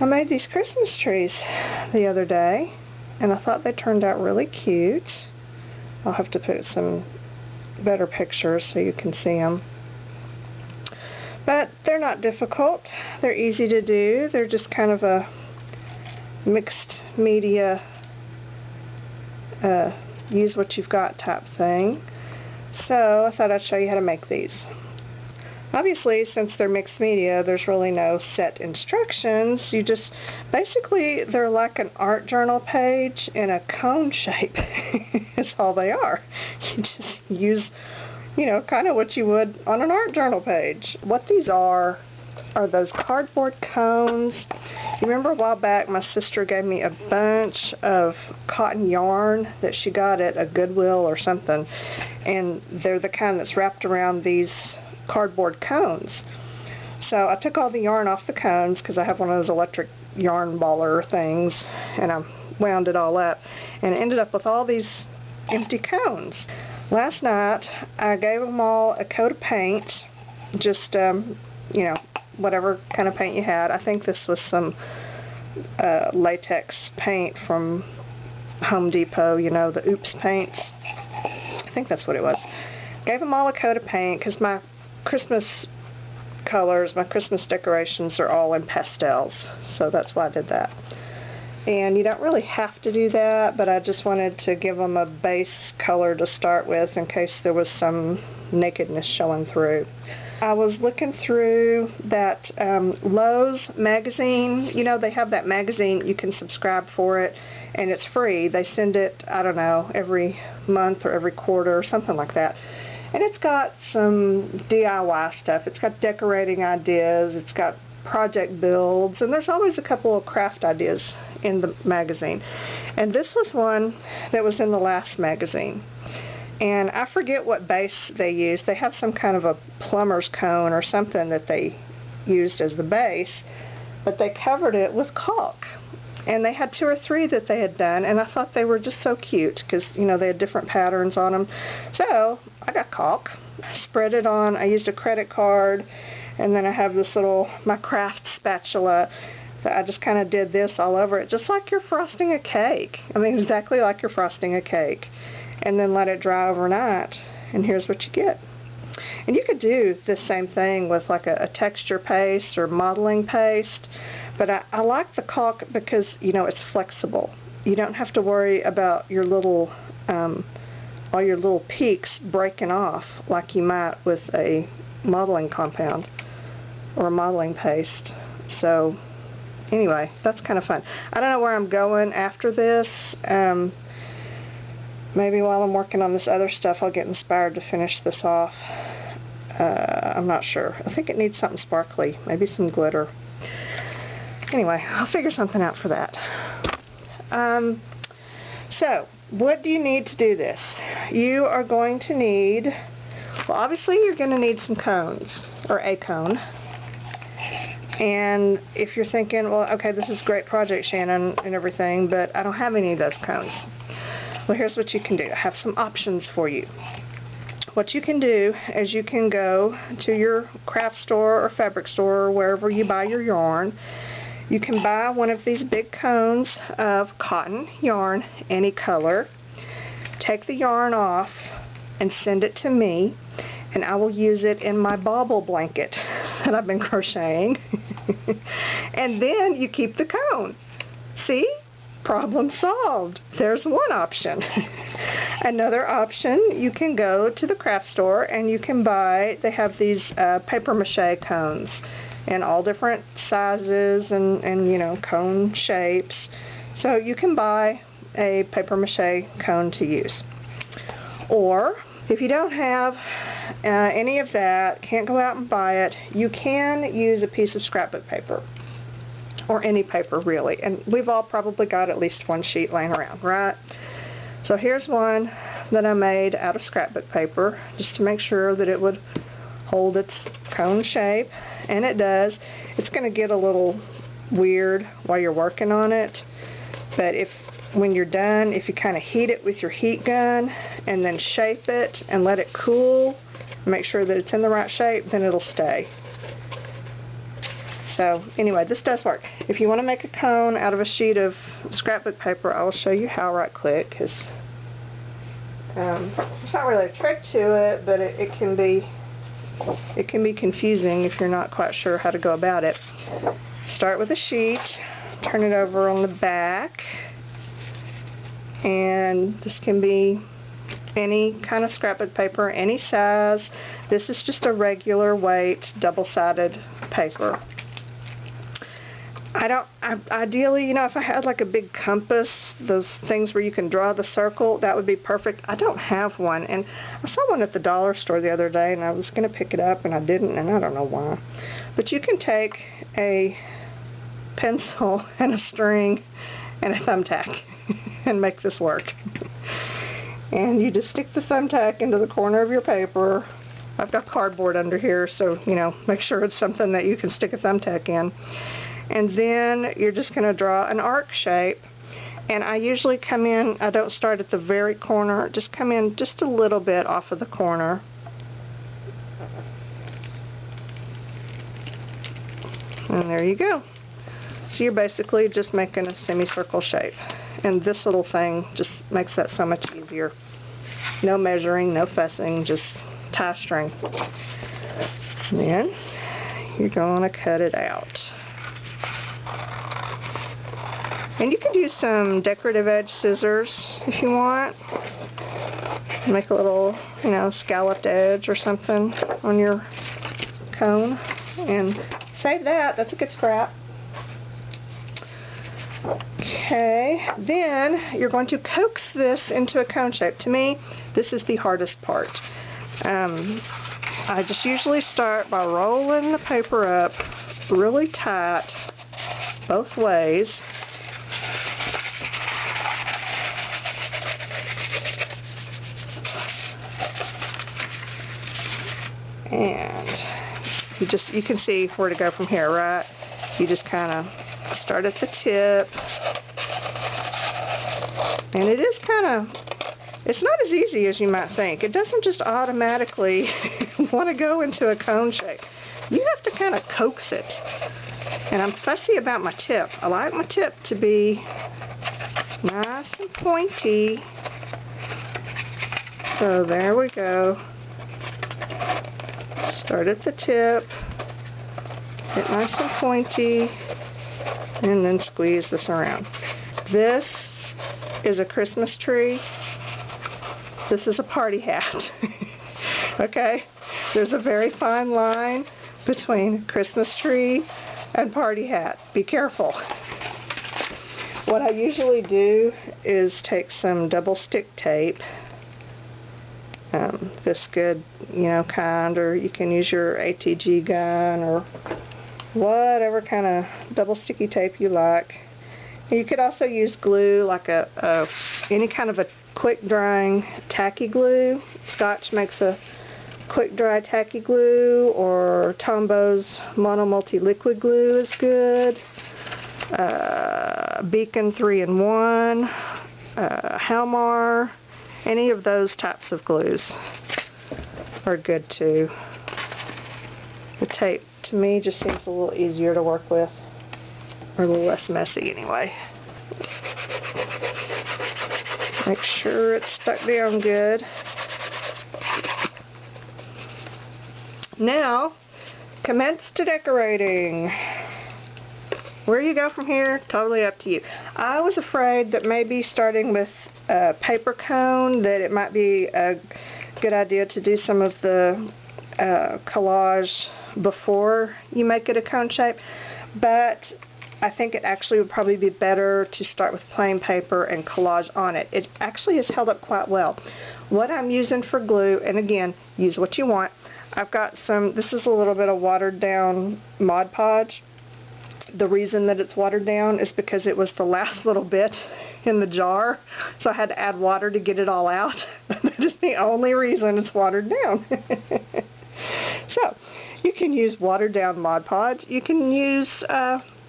I made these Christmas trees the other day, and I thought they turned out really cute. I'll have to put some better pictures so you can see them. But they're not difficult. They're easy to do. They're just kind of a mixed media, use what you've got type thing. So I thought I'd show you how to make these. Obviously, since they're mixed media, there's really no set instructions. You just, basically, they're like an art journal page in a cone shape. That's all they are. You just use, you know, kind of what you would on an art journal page. What these are those cardboard cones. You remember a while back my sister gave me a bunch of cotton yarn that she got at a Goodwill or something, and they're the kind that's wrapped around these cardboard cones. So I took all the yarn off the cones because I have one of those electric yarn baller things, and I wound it all up and ended up with all these empty cones. Last night I gave them all a coat of paint, just you know, whatever kind of paint you had. I think this was some latex paint from Home Depot, you know, the Oops paints. I think that's what it was. Gave them all a coat of paint because my Christmas colors, my Christmas decorations are all in pastels, so that's why I did that. And you don't really have to do that, but I just wanted to give them a base color to start with in case there was some nakedness showing through. I was looking through that Lowe's magazine. You know, they have that magazine, you can subscribe for it, and it's free. They send it, I don't know, every month or every quarter or something like that. And it's got some DIY stuff. It's got decorating ideas, it's got project builds, and there's always a couple of craft ideas in the magazine. And this was one that was in the last magazine. And I forget what base they used. They have some kind of a plumber's cone or something that they used as the base, but they covered it with caulk. And they had 2 or 3 that they had done, and I thought they were just so cute because, you know, they had different patterns on them. So I got caulk, spread it on. I used a credit card, and then I have this little, my craft spatula that I just kind of did this all over it, just like you're frosting a cake. I mean, exactly like you're frosting a cake. And then let it dry overnight, and here's what you get. And you could do this same thing with like a texture paste or modeling paste, but I like the caulk because, you know, it's flexible. You don't have to worry about your little, all your little peaks breaking off like you might with a modeling compound or a modeling paste. So anyway, that's kind of fun. I don't know where I'm going after this. Maybe while I'm working on this other stuff I'll get inspired to finish this off. I'm not sure. I think it needs something sparkly, maybe some glitter. Anyway, I'll figure something out for that. So, what do you need to do this? You are going to need, well, obviously you're going to need some cones, or a cone. And if you're thinking, well, okay, this is a great project, Shannon, and everything, but I don't have any of those cones. Well, here's what you can do. I have some options for you. What you can do is you can go to your craft store or fabric store or wherever you buy your yarn. You can buy one of these big cones of cotton yarn, any color. Take the yarn off and send it to me, and I will use it in my bauble blanket that I've been crocheting. And then you keep the cone. See? Problem solved. There's one option. Another option, you can go to the craft store and you can buy, they have these paper mache cones in all different sizes and you know, cone shapes. So you can buy a paper mache cone to use. Or if you don't have any of that, can't go out and buy it, you can use a piece of scrapbook paper. Or any paper, really. And we've all probably got at least one sheet laying around, right? So here's one that I made out of scrapbook paper, just to make sure that it would hold its cone shape. And it does. It's going to get a little weird while you're working on it. But when you're done, if you kind of heat it with your heat gun, and then shape it, and let it cool, make sure that it's in the right shape, then it'll stay. So anyway, this does work. If you want to make a cone out of a sheet of scrapbook paper, I will show you how right quick, because there's not really a trick to it, but it can be confusing if you're not quite sure how to go about it. Start with a sheet, turn it over on the back, and this can be any kind of scrapbook paper, any size. This is just a regular weight double-sided paper. Ideally, you know, if I had like a big compass, those things where you can draw the circle, that would be perfect. I don't have one, and I saw one at the dollar store the other day, and I was going to pick it up, and I didn't, and I don't know why. But you can take a pencil and a string and a thumbtack and make this work. And you just stick the thumbtack into the corner of your paper. I've got cardboard under here, so, you know, make sure it's something that you can stick a thumbtack in. And then you're just going to draw an arc shape. And I usually come in, I don't start at the very corner, just come in just a little bit off of the corner. And there you go. So you're basically just making a semicircle shape. And this little thing just makes that so much easier. No measuring, no fussing, just tie string. And then you're going to cut it out. And you could use some decorative edge scissors if you want. Make a little, you know, scalloped edge or something on your cone. And save that. That's a good scrap. Okay, then you're going to coax this into a cone shape. To me, this is the hardest part. I just usually start by rolling the paper up really tight both ways. And you can see where to go from here, right? You just kind of start at the tip. And it is it's not as easy as you might think. It doesn't just automatically want to go into a cone shape. You have to kind of coax it. And I'm fussy about my tip. I like my tip to be nice and pointy. So there we go. Start at the tip, get nice and pointy, and then squeeze this around. This is a Christmas tree. This is a party hat. Okay? There's a very fine line between Christmas tree and party hat. Be careful. What I usually do is take some double stick tape. This good, you know, kind, or you can use your ATG gun or whatever kind of double sticky tape you like. And you could also use glue, like any kind of a quick drying tacky glue. Scotch makes a quick dry tacky glue, or Tombo's Mono Multi Liquid Glue is good. Beacon 3-in-1, Halmar. Any of those types of glues are good too. The tape, to me, just seems a little easier to work with, or a little less messy anyway. Make sure it's stuck down good. Now, commence to decorating. Where you go from here, totally up to you. I was afraid that maybe starting with a paper cone, that it might be a good idea to do some of the collage before you make it a cone shape, but I think it actually would probably be better to start with plain paper and collage on it. It actually has held up quite well. What I'm using for glue, and again, use what you want, I've got some, this is a little bit of watered down Mod Podge. The reason that it's watered down is because it was the last little bit in the jar, so I had to add water to get it all out. That is the only reason it's watered down. So, you can use watered down Mod Podge. You can use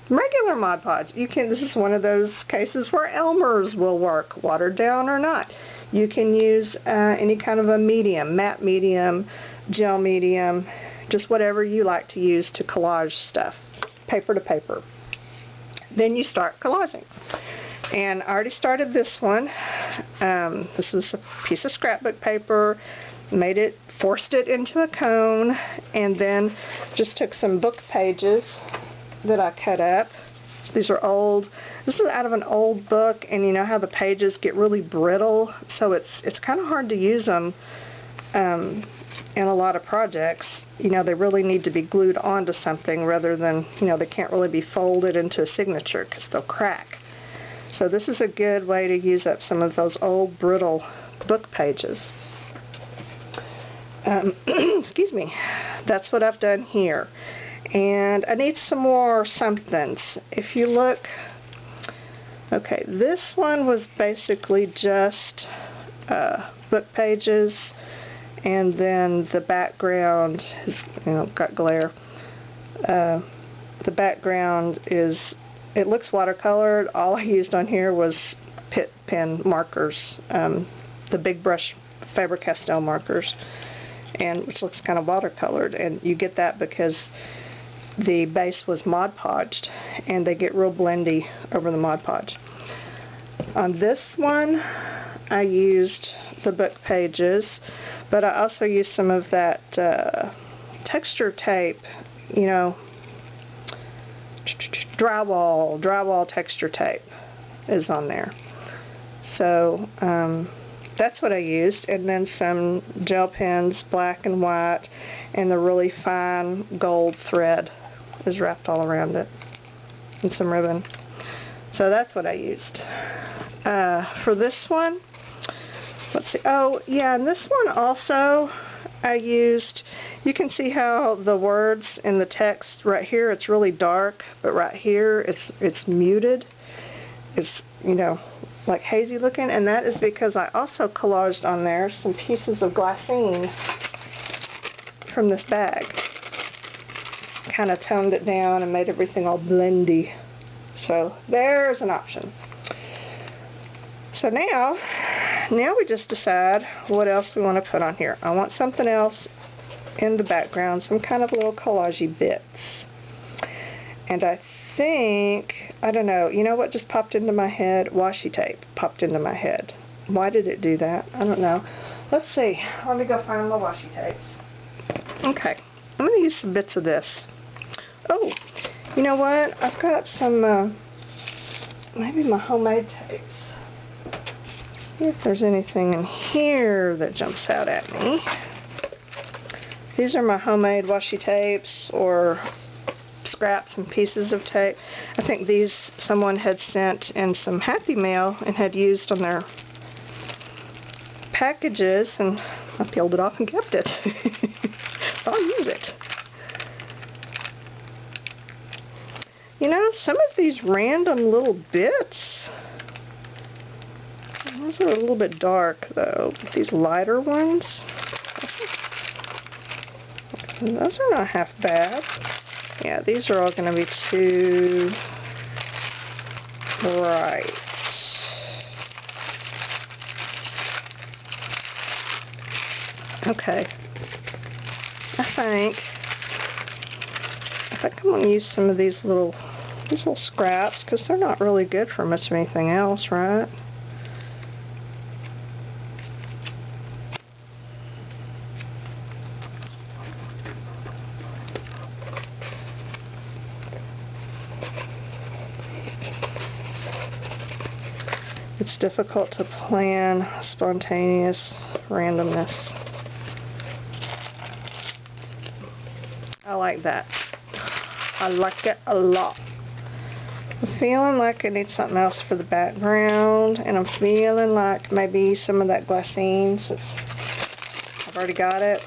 regular Mod Podge. This is one of those cases where Elmer's will work, watered down or not. You can use any kind of a medium, matte medium, gel medium, just whatever you like to use to collage stuff. paper to paper. Then you start collaging. And I already started this one. This was a piece of scrapbook paper, forced it into a cone, and then just took some book pages that I cut up. These are old. This is out of an old book, and you know how the pages get really brittle, so it's kind of hard to use them in a lot of projects. You know, they really need to be glued onto something rather than, you know, they can't really be folded into a signature because they'll crack. So this is a good way to use up some of those old brittle book pages. Excuse me. That's what I've done here. And I need some more somethings. If you look, okay, this one was basically just book pages, and then the background is, you know, got glare. The background is, it looks watercolored. All I used on here was Pitt pen markers, the big brush Faber-Castell markers, and which looks kind of watercolored, and you get that because the base was Mod Podged, and they get real blendy over the Mod Podge. On this one, I used the book pages, but I also used some of that texture tape, you know, drywall texture tape is on there. So that's what I used, and then some gel pens, black and white, and the really fine gold thread is wrapped all around it, and some ribbon. So that's what I used. For this one, let's see, oh yeah, and this one also I used, you can see how the words in the text right here, it's really dark, but right here it's muted. It's, you know, like hazy looking, and that is because I also collaged on there some pieces of glassine from this bag. Kind of toned it down and made everything all blendy. So there's an option. So now we just decide what else we want to put on here. I want something else in the background, some kind of little collagey bits. And I think, I don't know, you know what just popped into my head? Washi tape popped into my head. Why did it do that? I don't know. Let's see. Let me go find my washi tapes. Okay, I'm going to use some bits of this. Oh, you know what? I've got some, maybe my homemade tapes. See if there's anything in here that jumps out at me. These are my homemade washi tapes, or scraps and pieces of tape. I think these someone had sent in some Happy Mail and had used on their packages, and I peeled it off and kept it. I'll use it. You know, some of these random little bits, those are a little bit dark though, but these lighter ones, those are not half bad. Yeah, these are all going to be too bright. Okay. I think I'm going to use some of these little scraps, because they're not really good for much of anything else, right? It's difficult to plan spontaneous randomness. I like that. I like it a lot. I'm feeling like I need something else for the background, and I'm feeling like maybe some of that glassine, since I've already got it.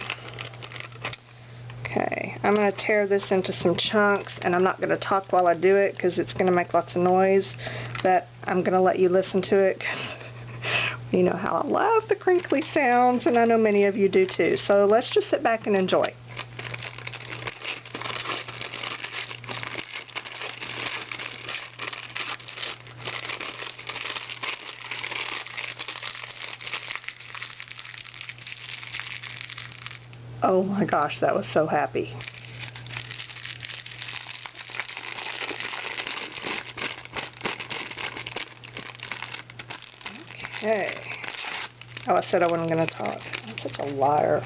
Okay, I'm going to tear this into some chunks, and I'm not going to talk while I do it because it's going to make lots of noise, but I'm going to let you listen to it because you know how I love the crinkly sounds, and I know many of you do too. So let's just sit back and enjoy. Oh my gosh, that was so happy. Okay. Oh, I said I wasn't going to talk. I'm such a liar.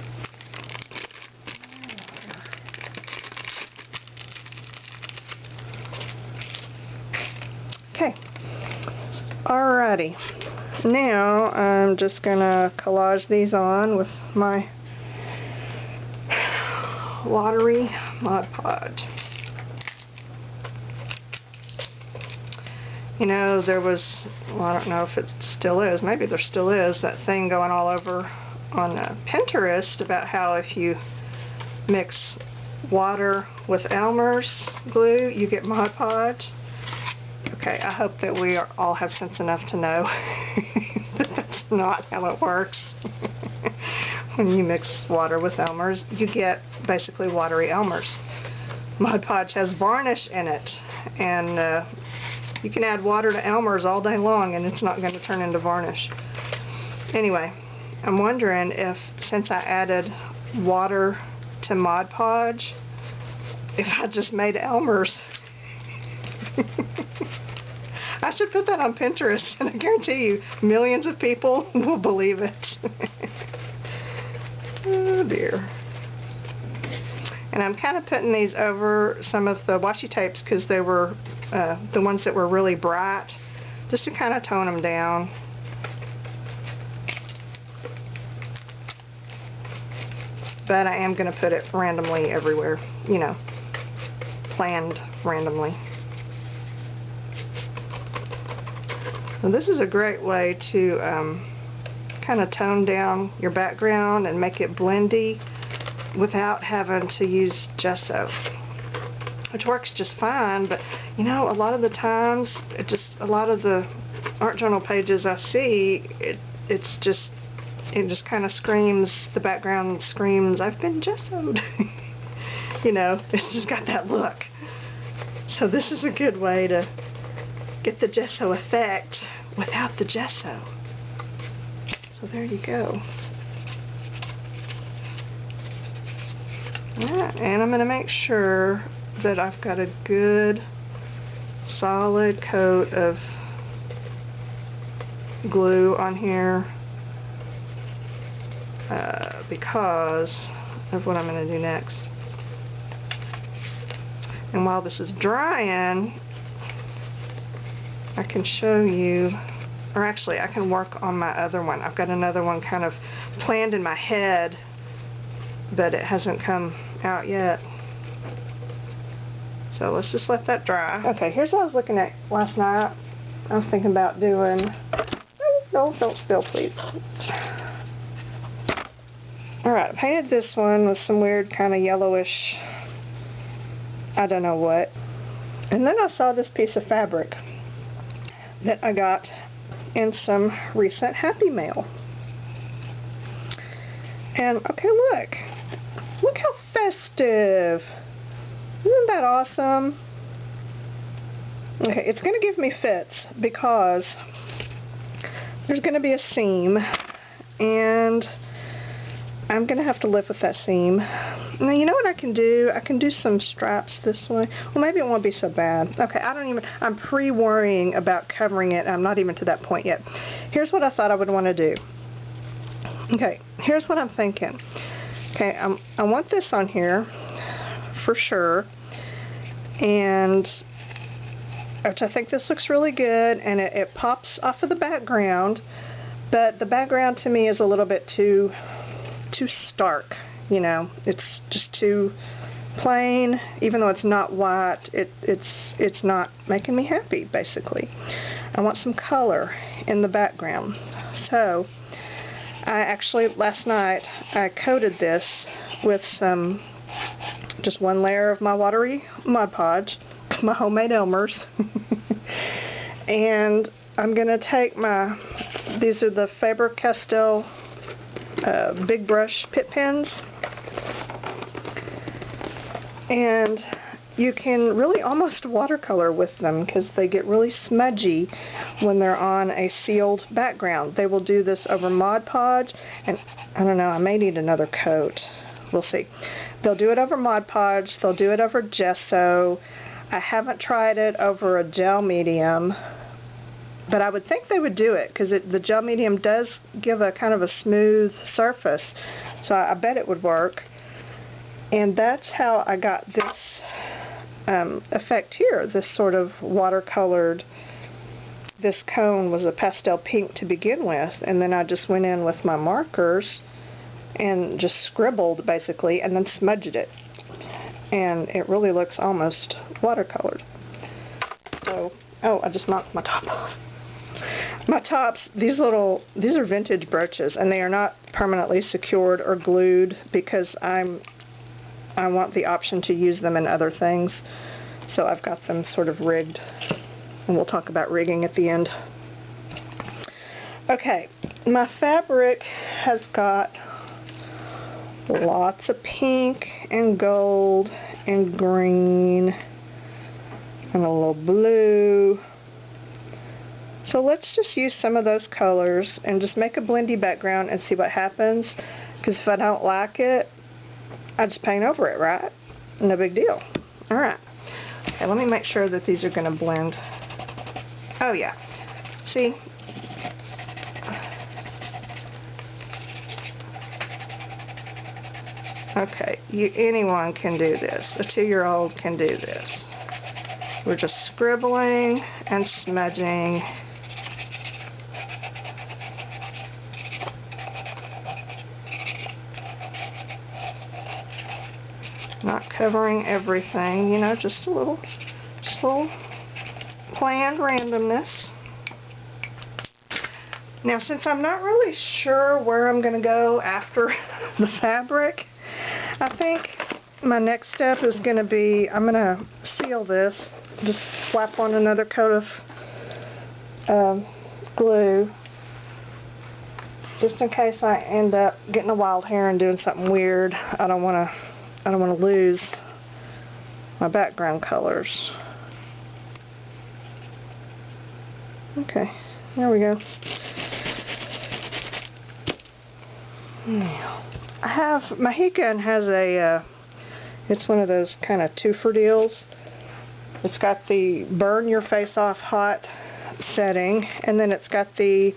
Okay. Alrighty. Now I'm just going to collage these on with my watery Mod Podge. You know, there was, well, I don't know if it still is, maybe there still is, that thing going all over on Pinterest about how if you mix water with Elmer's glue, you get Mod Podge. Okay, I hope that we all have sense enough to know that that's not how it works. When you mix water with Elmer's, you get basically watery Elmer's. Mod Podge has varnish in it, and you can add water to Elmer's all day long and it's not going to turn into varnish. Anyway, I'm wondering if, since I added water to Mod Podge, if I just made Elmer's. I should put that on Pinterest, and I guarantee you millions of people will believe it. Oh dear. And I'm kind of putting these over some of the washi tapes because they were the ones that were really bright, just to kind of tone them down. But I am going to put it randomly everywhere, you know, planned randomly. So this is a great way to kind of tone down your background and make it blendy without having to use gesso, which works just fine. But you know, a lot of the times, a lot of the art journal pages I see, it just kind of screams, the background screams, I've been gessoed. You know, it's just got that look. So this is a good way to get the gesso effect without the gesso. So there you go. Alright, and I'm going to make sure that I've got a good solid coat of glue on here because of what I'm going to do next. And while this is drying, I can show you, or actually I can work on my other one. I've got another one kind of planned in my head, but it hasn't come out yet. So let's just let that dry. Okay, here's what I was looking at last night. I was thinking about doing, no, don't spill please. Alright, I painted this one with some weird kind of yellowish, I don't know what. And then I saw this piece of fabric that I got in some recent Happy Mail. And okay, look how festive. Isn't that awesome? Okay, it's going to give me fits because there's going to be a seam, and I'm going to have to live with that seam. Now, you know what I can do? I can do some straps this way. Well, maybe it won't be so bad. Okay, I'm pre-worrying about covering it. I'm not even to that point yet. Here's what I thought I would want to do. Okay, here's what I'm thinking. Okay, I want this on here for sure, and which I think this looks really good, and it pops off of the background, but the background to me is a little bit too stark, you know. It's just too plain. Even though it's not white, it's not making me happy, basically. I want some color in the background. So I actually, last night, I coated this with just one layer of my watery Mod Podge, my homemade Elmer's. And I'm going to take these are the Faber-Castell big brush pit pens. And you can really almost watercolor with them because they get really smudgy when they're on a sealed background. They will do this over Mod Podge, and I don't know, I may need another coat. We'll see. They'll do it over Mod Podge, they'll do it over gesso. I haven't tried it over a gel medium, But I would think they would do it because the gel medium does give a kind of a smooth surface. So I bet it would work. And that's how I got this effect here, this sort of watercolored. This cone was a pastel pink to begin with, and then I just went in with my markers and just scribbled basically, and then smudged it. And it really looks almost watercolored. So, oh, I just knocked my top off. My tops, these are vintage brooches, and they are not permanently secured or glued because I want the option to use them in other things. So I've got them sort of rigged, and we'll talk about rigging at the end. Okay, my fabric has got lots of pink and gold and green and a little blue. So let's just use some of those colors and just make a blendy background and see what happens. Because if I don't like it, I just paint over it, right? No big deal. Alright. Okay, let me make sure that these are going to blend. Oh yeah. See? Okay, anyone can do this. A 2-year-old can do this. We're just scribbling and smudging. Not covering everything, you know, just a little planned randomness. Now, since I'm not really sure where I'm going to go after the fabric, I think my next step is going to be, I'm going to seal this, just slap on another coat of glue, just in case I end up getting a wild hair and doing something weird. I don't want to lose my background colors. Okay, there we go. Now, my heat gun has it's one of those kind of twofer deals. It's got the burn your face off hot setting, and then it's got it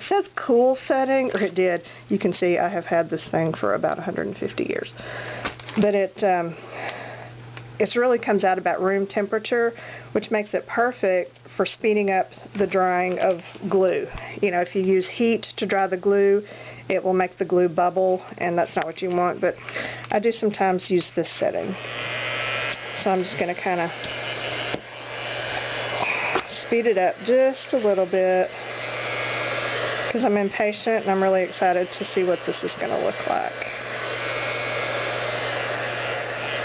says cool setting, or it did. You can see I have had this thing for about 150 years. But it really comes out about room temperature, which makes it perfect for speeding up the drying of glue. You know, if you use heat to dry the glue, it will make the glue bubble, and that's not what you want, but I do sometimes use this setting. So I'm just going to kind of speed it up just a little bit because I'm impatient and I'm really excited to see what this is going to look like.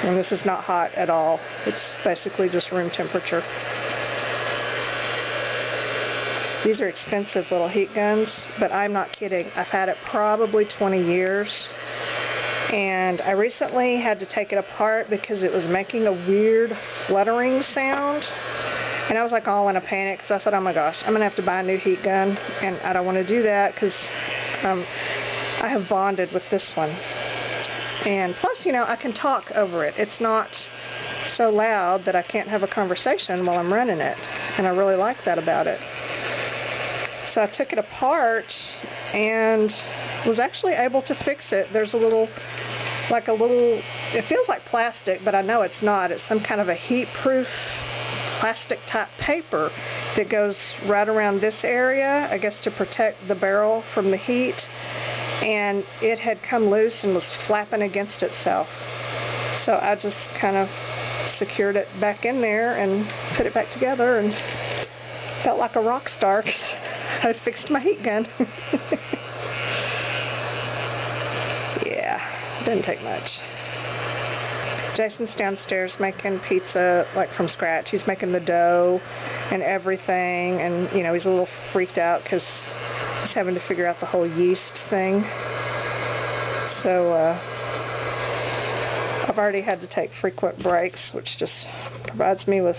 And this is not hot at all. It's basically just room temperature. These are expensive little heat guns, but I'm not kidding. I've had it probably 20 years, and I recently had to take it apart because it was making a weird fluttering sound, and I was like all in a panic because I thought, oh my gosh, I'm going to have to buy a new heat gun, and I don't want to do that because I have bonded with this one. And plus, you know, I can talk over it. It's not so loud that I can't have a conversation while I'm running it, and I really like that about it. So I took it apart and was actually able to fix it. There's it feels like plastic, but I know it's not. It's some kind of a heat-proof plastic type paper that goes right around this area, I guess to protect the barrel from the heat. And it had come loose and was flapping against itself. So I just kind of secured it back in there and put it back together and felt like a rock star. I fixed my heat gun. Yeah, didn't take much. Jason's downstairs making pizza, like from scratch. He's making the dough and everything, and you know, he's a little freaked out because he's having to figure out the whole yeast thing. So I've already had to take frequent breaks, which just provides me with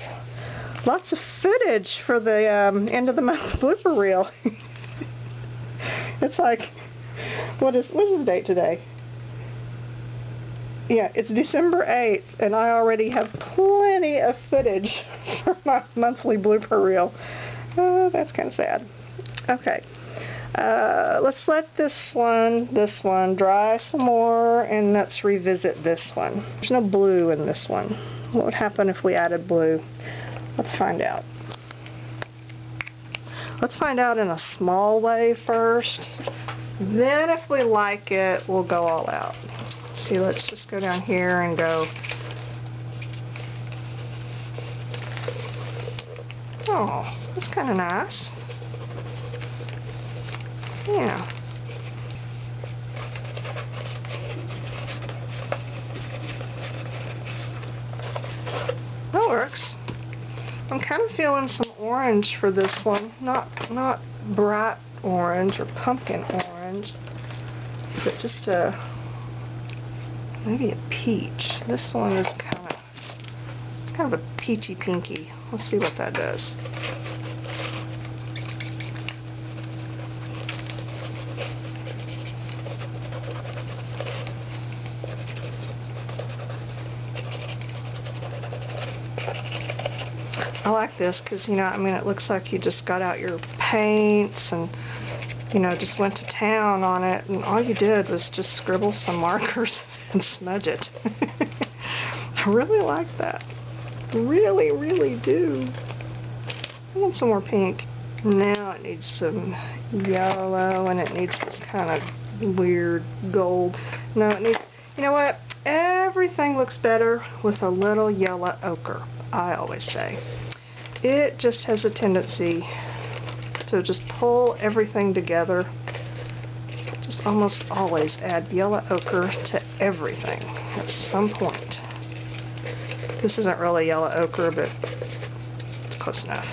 lots of footage for the end of the month blooper reel. It's like, what is the date today? Yeah, it's December 8th, and I already have plenty of footage for my monthly blooper reel. Oh, that's kind of sad. Okay. Let's let this one dry some more, and let's revisit this one. There's no blue in this one. What would happen if we added blue? Let's find out. Let's find out in a small way first. Then if we like it, we'll go all out. See, let's just go down here and go. Oh, that's kind of nice. Yeah. That works. I'm kind of feeling some orange for this one. Not bright orange or pumpkin orange, but just maybe a peach. This one is kind of a peachy pinky. Let's see what that does. I like this because, you know, I mean, it looks like you just got out your paints and, you know, just went to town on it, and all you did was just scribble some markers and smudge it. I really like that. Really, really do. I want some more pink. Now it needs some yellow, and it needs this kind of weird gold. No, it needs, you know what? Everything looks better with a little yellow ochre, I always say. It just has a tendency to just pull everything together. Just almost always add yellow ochre to everything at some point. This isn't really yellow ochre, but it's close enough.